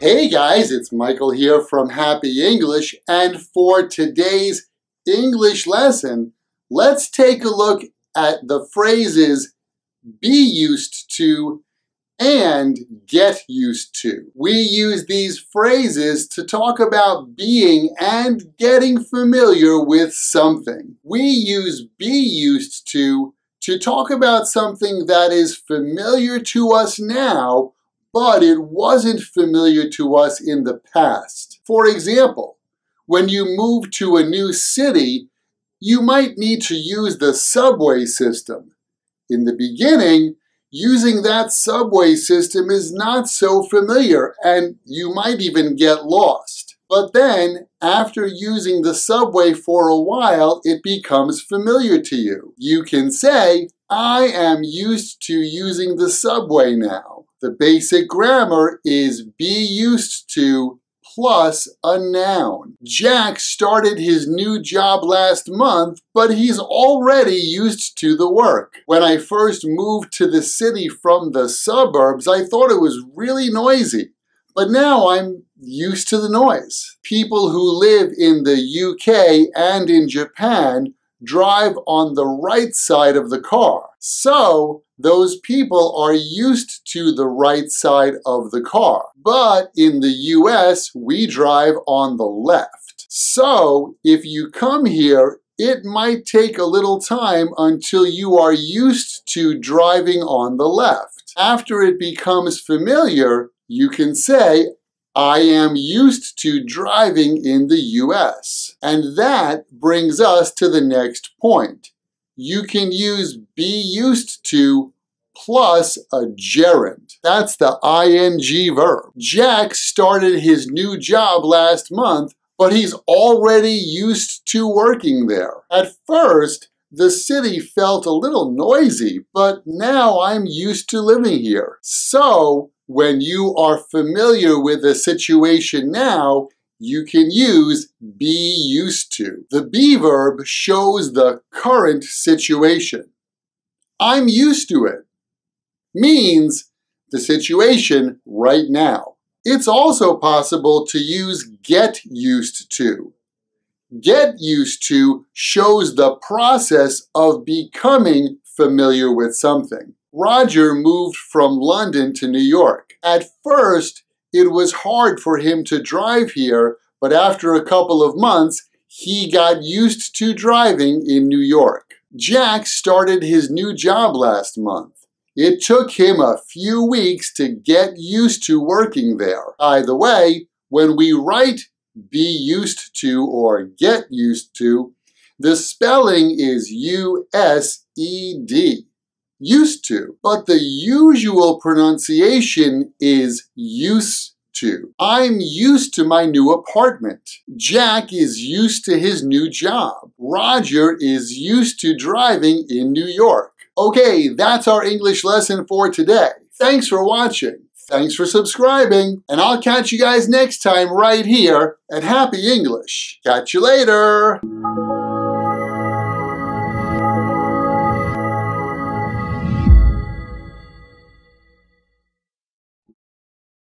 Hey guys, it's Michael here from Happy English, and for today's English lesson, let's take a look at the phrases be used to and get used to. We use these phrases to talk about being and getting familiar with something. We use be used to talk about something that is familiar to us now, but it wasn't familiar to us in the past. For example, when you move to a new city, you might need to use the subway system. In the beginning, using that subway system is not so familiar, and you might even get lost. But then, after using the subway for a while, it becomes familiar to you. You can say, I am used to using the subway now. The basic grammar is be used to plus a noun. Jack started his new job last month, but he's already used to the work. When I first moved to the city from the suburbs, I thought it was really noisy, but now I'm used to the noise. People who live in the UK and in Japan drive on the right side of the car. So, those people are used to the right side of the car. But in the US, we drive on the left. So, if you come here, it might take a little time until you are used to driving on the left. After it becomes familiar, you can say, I am used to driving in the US. And that brings us to the next point. You can use be used to plus a gerund. That's the ing verb. Jack started his new job last month, but he's already used to working there. At first, the city felt a little noisy, but now I'm used to living here. So, when you are familiar with a situation now, you can use be used to. The be verb shows the current situation. I'm used to it means the situation right now. It's also possible to use get used to. Get used to shows the process of becoming familiar with something. Roger moved from London to New York. At first, it was hard for him to drive here, but after a couple of months, he got used to driving in New York. Jack started his new job last month. It took him a few weeks to get used to working there. By the way, when we write be used to or get used to, the spelling is U-S-E-D. Used to, but the usual pronunciation is used to. I'm used to my new apartment. Jack is used to his new job. Roger is used to driving in New York. Okay, that's our English lesson for today. Thanks for watching. Thanks for subscribing, and I'll catch you guys next time right here at Happy English. Catch you later.